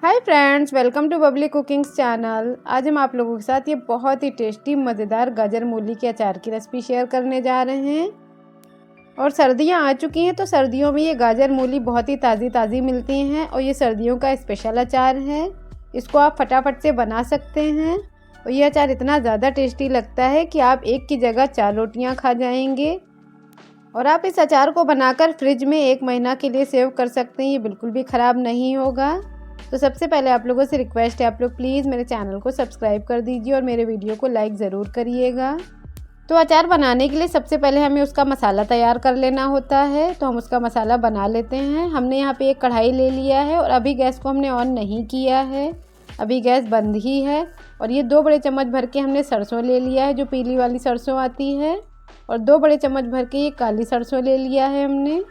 Hi friends, welcome to bubbly cookings channel. आज हम आप लोगों के साथ ये बहुत ही टेस्टी मज़ेदार गाजर मूली के अचार की रेसिपी शेयर करने जा रहे हैं। और सर्दियां आ चुकी हैं तो सर्दियों में ये गाजर मूली बहुत ही ताज़ी मिलती हैं और ये सर्दियों का स्पेशल अचार है। इसको आप फटाफट से बना सकते हैं और ये अचार इतना ज़्यादा टेस्टी लगता है कि आप एक की जगह 4 रोटियाँ खा जाएंगे। और आप इस अचार को बनाकर फ्रिज में 1 महीना के लिए सेव कर सकते हैं, ये बिल्कुल भी ख़राब नहीं होगा। तो सबसे पहले आप लोगों से रिक्वेस्ट है, आप लोग प्लीज़ मेरे चैनल को सब्सक्राइब कर दीजिए और मेरे वीडियो को लाइक ज़रूर करिएगा। तो अचार बनाने के लिए सबसे पहले हमें उसका मसाला तैयार कर लेना होता है, तो हम उसका मसाला बना लेते हैं। हमने यहाँ पे एक कढ़ाई ले लिया है और अभी गैस को हमने ऑन नहीं किया है, अभी गैस बंद ही है। और ये 2 बड़े चम्मच भर के हमने सरसों ले लिया है, जो पीली वाली सरसों आती है, और 2 बड़े चम्मच भर के ये काली सरसों ले लिया है हमने।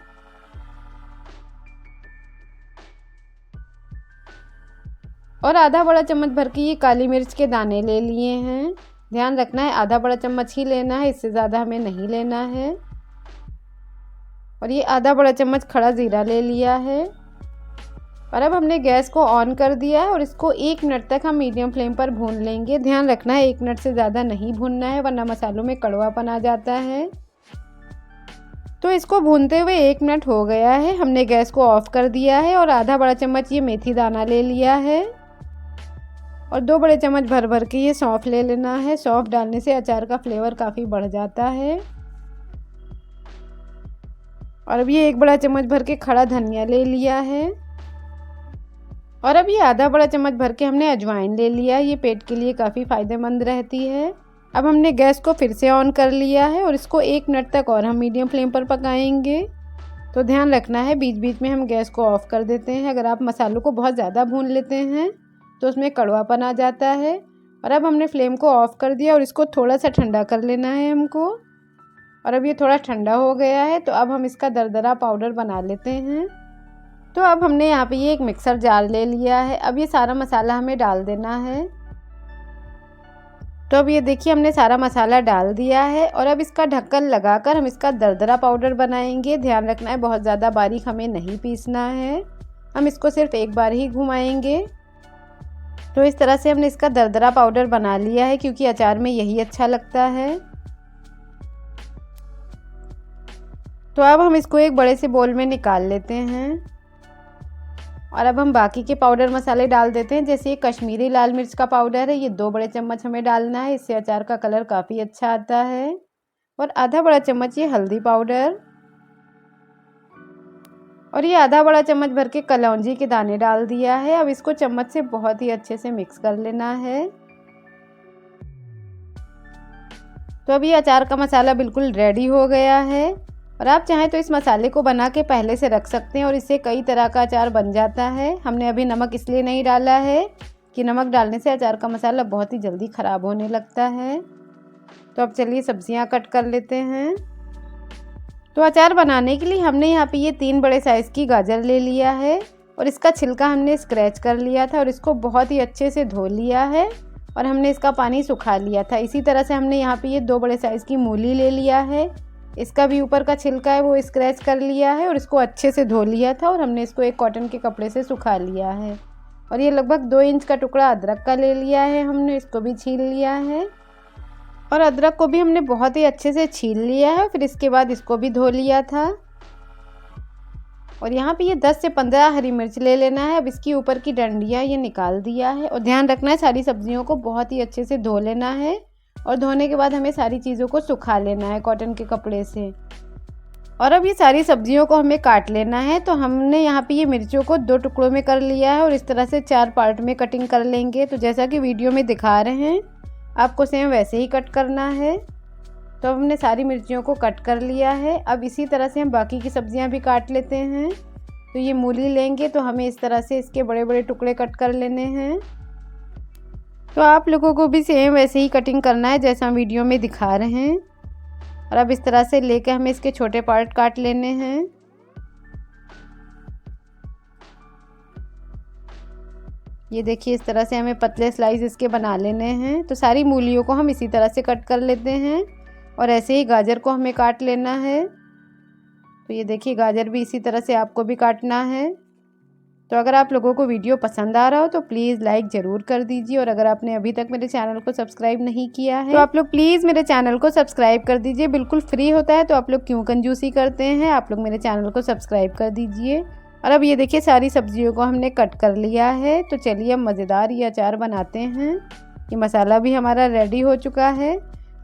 और आधा बड़ा चम्मच भर के ये काली मिर्च के दाने ले लिए हैं। ध्यान रखना है आधा बड़ा चम्मच ही लेना है, इससे ज़्यादा हमें नहीं लेना है। और ये आधा बड़ा चम्मच खड़ा ज़ीरा ले लिया है। और अब हमने गैस को ऑन कर दिया है और इसको 1 मिनट तक हम मीडियम फ्लेम पर भून लेंगे। ध्यान रखना है 1 मिनट से ज़्यादा नहीं भूनना है, वरना मसालों में कड़वापन आ जाता है। तो इसको भूनते हुए 1 मिनट हो गया है, हमने गैस को ऑफ कर दिया है। और आधा बड़ा चम्मच ये मेथी दाना ले लिया है और 2 बड़े चम्मच भर भर के ये सौंफ ले लेना है। सौंफ डालने से अचार का फ्लेवर काफ़ी बढ़ जाता है। और अब ये 1 बड़ा चम्मच भर के खड़ा धनिया ले लिया है। और अब ये आधा बड़ा चम्मच भर के हमने अजवाइन ले लिया है, ये पेट के लिए काफ़ी फ़ायदेमंद रहती है। अब हमने गैस को फिर से ऑन कर लिया है और इसको 1 मिनट तक और हम मीडियम फ्लेम पर पकाएंगे। तो ध्यान रखना है बीच बीच में हम गैस को ऑफ़ कर देते हैं। अगर आप मसालों को बहुत ज़्यादा भून लेते हैं तो उसमें कड़वापन आ जाता है। और अब हमने फ्लेम को ऑफ़ कर दिया और इसको थोड़ा सा ठंडा कर लेना है हमको। और अब ये थोड़ा ठंडा हो गया है, तो अब हम इसका दरदरा पाउडर बना लेते हैं। तो अब हमने यहाँ पे ये एक मिक्सर जार ले लिया है। अब ये सारा मसाला हमें डाल देना है। तो अब ये देखिए हमने सारा मसाला डाल दिया है और अब इसका ढक्कन लगाकर हम इसका दरदरा पाउडर बनाएंगे। ध्यान रखना है बहुत ज़्यादा बारीक हमें नहीं पीसना है, हम इसको सिर्फ एक बार ही घुमाएंगे। तो इस तरह से हमने इसका दरदरा पाउडर बना लिया है, क्योंकि अचार में यही अच्छा लगता है। तो अब हम इसको एक बड़े से बोल में निकाल लेते हैं। और अब हम बाकी के पाउडर मसाले डाल देते हैं। जैसे ये कश्मीरी लाल मिर्च का पाउडर है, ये 2 बड़े चम्मच हमें डालना है, इससे अचार का कलर काफ़ी अच्छा आता है। और आधा बड़ा चम्मच ये हल्दी पाउडर, और ये आधा बड़ा चम्मच भर के कलौंजी के दाने डाल दिया है। अब इसको चम्मच से बहुत ही अच्छे से मिक्स कर लेना है। तो अब ये अचार का मसाला बिल्कुल रेडी हो गया है। और आप चाहें तो इस मसाले को बना के पहले से रख सकते हैं और इससे कई तरह का अचार बन जाता है। हमने अभी नमक इसलिए नहीं डाला है कि नमक डालने से अचार का मसाला बहुत ही जल्दी ख़राब होने लगता है। तो अब चलिए सब्जियां कट कर लेते हैं। तो अचार बनाने के लिए हमने यहाँ पे ये 3 बड़े साइज़ की गाजर ले लिया है और इसका छिलका हमने स्क्रैच कर लिया था और इसको बहुत ही अच्छे से धो लिया है और हमने इसका पानी सुखा लिया था। इसी तरह से हमने यहाँ पे ये 2 बड़े साइज़ की मूली ले लिया है, इसका भी ऊपर का छिलका है वो स्क्रैच कर लिया है और इसको अच्छे से धो लिया था और हमने इसको एक कॉटन के कपड़े से सुखा लिया है। और ये लगभग 2 इंच का टुकड़ा अदरक का ले लिया है हमने, इसको भी छील लिया है। और अदरक को भी हमने बहुत ही अच्छे से छील लिया है, फिर इसके बाद इसको भी धो लिया था। और यहाँ पे ये 10 से 15 हरी मिर्च ले लेना है। अब इसकी ऊपर की डंडियाँ ये निकाल दिया है। और ध्यान रखना है सारी सब्जियों को बहुत ही अच्छे से धो लेना है और धोने के बाद हमें सारी चीज़ों को सुखा लेना है कॉटन के कपड़े से। और अब ये सारी सब्जियों को हमें काट लेना है। तो हमने यहाँ पे ये मिर्चों को 2 टुकड़ों में कर लिया है और इस तरह से 4 पार्ट में कटिंग कर लेंगे। तो जैसा कि वीडियो में दिखा रहे हैं आपको सेम वैसे ही कट करना है। तो अब हमने सारी मिर्चियों को कट कर लिया है। अब इसी तरह से हम बाकी की सब्जियां भी काट लेते हैं। तो ये मूली लेंगे तो हमें इस तरह से इसके बड़े बड़े टुकड़े कट कर लेने हैं। तो आप लोगों को भी सेम वैसे ही कटिंग करना है जैसा हम वीडियो में दिखा रहे हैं। और अब इस तरह से लेके हमें इसके छोटे पार्ट काट लेने हैं। ये देखिए इस तरह से हमें पतले स्लाइस इसके बना लेने हैं। तो सारी मूलियों को हम इसी तरह से कट कर लेते हैं और ऐसे ही गाजर को हमें काट लेना है। तो ये देखिए गाजर भी इसी तरह से आपको भी काटना है। तो अगर आप लोगों को वीडियो पसंद आ रहा हो तो प्लीज़ लाइक ज़रूर कर दीजिए, और अगर आपने अभी तक मेरे चैनल को सब्सक्राइब नहीं किया है तो आप लोग प्लीज़ मेरे चैनल को सब्सक्राइब कर दीजिए। बिल्कुल फ्री होता है, तो आप लोग क्यों कंजूसी करते हैं, आप लोग मेरे चैनल को सब्सक्राइब कर दीजिए। और अब ये देखिए सारी सब्जियों को हमने कट कर लिया है। तो चलिए अब मज़ेदार ये अचार बनाते हैं। ये मसाला भी हमारा रेडी हो चुका है।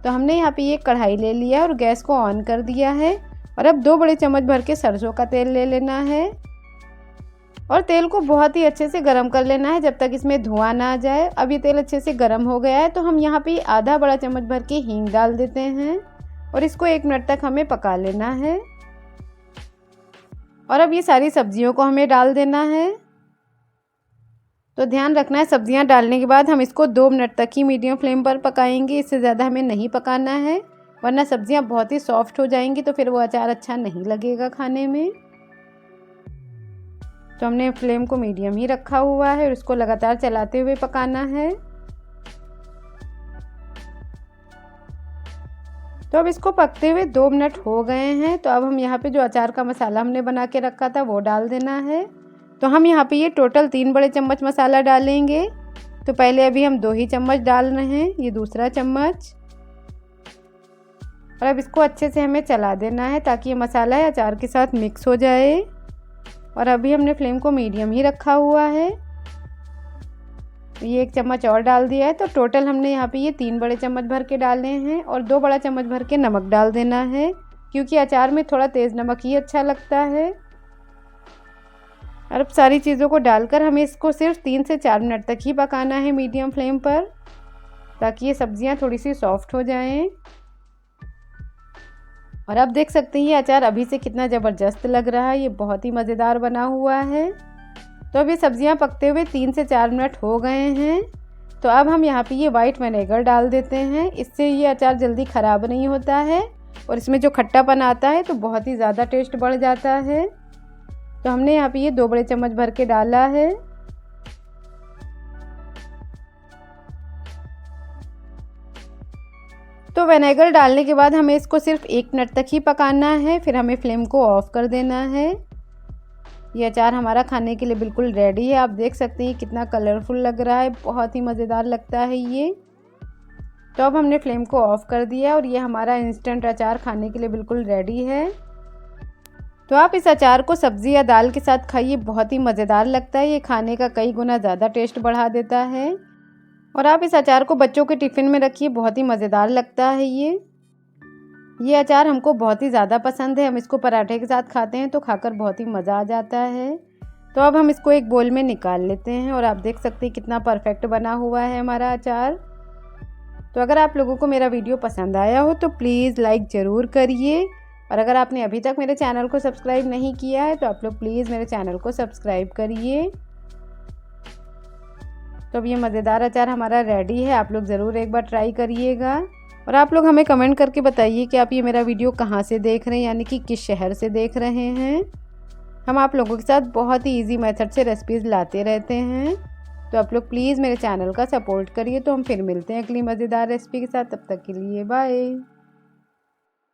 तो हमने यहाँ पे ये कढ़ाई ले लिया और गैस को ऑन कर दिया है, और अब 2 बड़े चम्मच भर के सरसों का तेल ले लेना है, और तेल को बहुत ही अच्छे से गरम कर लेना है जब तक इसमें धुआं ना आ जाए। अब ये तेल अच्छे से गरम हो गया है, तो हम यहाँ पे आधा बड़ा चम्मच भर के हींग डाल देते हैं, और इसको 1 मिनट तक हमें पका लेना है। और अब ये सारी सब्जियों को हमें डाल देना है। तो ध्यान रखना है सब्जियां डालने के बाद हम इसको 2 मिनट तक ही मीडियम फ्लेम पर पकाएंगे, इससे ज़्यादा हमें नहीं पकाना है, वरना सब्जियां बहुत ही सॉफ्ट हो जाएंगी तो फिर वो अचार अच्छा नहीं लगेगा खाने में। तो हमने फ्लेम को मीडियम ही रखा हुआ है और इसको लगातार चलाते हुए पकाना है। तो अब इसको पकते हुए 2 मिनट हो गए हैं। तो अब हम यहाँ पे जो अचार का मसाला हमने बना के रखा था वो डाल देना है। तो हम यहाँ पे ये टोटल 3 बड़े चम्मच मसाला डालेंगे। तो पहले अभी हम 2 ही चम्मच डाल रहे हैं, ये दूसरा चम्मच। और अब इसको अच्छे से हमें चला देना है ताकि ये मसाला अचार के साथ मिक्स हो जाए। और अभी हमने फ्लेम को मीडियम ही रखा हुआ है। ये 1 चम्मच और डाल दिया है। तो टोटल हमने यहाँ पे ये 3 बड़े चम्मच भर के डाले हैं, और 2 बड़ा चम्मच भर के नमक डाल देना है, क्योंकि अचार में थोड़ा तेज़ नमक ही अच्छा लगता है। और अब सारी चीज़ों को डालकर हमें इसको सिर्फ 3 से 4 मिनट तक ही पकाना है मीडियम फ्लेम पर, ताकि ये सब्जियां थोड़ी सी सॉफ्ट हो जाएं। और आप देख सकते हैं ये अचार अभी से कितना ज़बरदस्त लग रहा है, ये बहुत ही मज़ेदार बना हुआ है। तो अब ये सब्जियां पकते हुए 3 से 4 मिनट हो गए हैं। तो अब हम यहाँ पे ये वाइट विनेगर डाल देते हैं, इससे ये अचार जल्दी ख़राब नहीं होता है, और इसमें जो खट्टापन आता है तो बहुत ही ज़्यादा टेस्ट बढ़ जाता है। तो हमने यहाँ पे ये 2 बड़े चम्मच भर के डाला है। तो विनेगर डालने के बाद हमें इसको सिर्फ 1 मिनट तक ही पकाना है, फिर हमें फ्लेम को ऑफ कर देना है। ये अचार हमारा खाने के लिए बिल्कुल रेडी है। आप देख सकते हैं कितना कलरफुल लग रहा है, बहुत ही मज़ेदार लगता है ये। तो अब हमने फ्लेम को ऑफ कर दिया और ये हमारा इंस्टेंट अचार खाने के लिए बिल्कुल रेडी है। तो आप इस अचार को सब्ज़ी या दाल के साथ खाइए, बहुत ही मज़ेदार लगता है, ये खाने का कई गुना ज़्यादा टेस्ट बढ़ा देता है। और आप इस अचार को बच्चों के टिफ़िन में रखिए, बहुत ही मज़ेदार लगता है ये अचार हमको बहुत ही ज़्यादा पसंद है। हम इसको पराठे के साथ खाते हैं तो खाकर बहुत ही मज़ा आ जाता है। तो अब हम इसको एक बोल में निकाल लेते हैं, और आप देख सकते हैं कितना परफेक्ट बना हुआ है हमारा अचार। तो अगर आप लोगों को मेरा वीडियो पसंद आया हो तो प्लीज़ लाइक ज़रूर करिए, और अगर आपने अभी तक मेरे चैनल को सब्सक्राइब नहीं किया है तो आप लोग प्लीज़ मेरे चैनल को सब्सक्राइब करिए। तो अब ये मज़ेदार अचार हमारा रेडी है, आप लोग ज़रूर एक बार ट्राई करिएगा। और आप लोग हमें कमेंट करके बताइए कि आप ये मेरा वीडियो कहाँ से देख रहे हैं, यानी कि किस शहर से देख रहे हैं। हम आप लोगों के साथ बहुत ही इजी मेथड से रेसिपीज़ लाते रहते हैं। तो आप लोग प्लीज़ मेरे चैनल का सपोर्ट करिए। तो हम फिर मिलते हैं अगली मज़ेदार रेसिपी के साथ, तब तक के लिए बाय।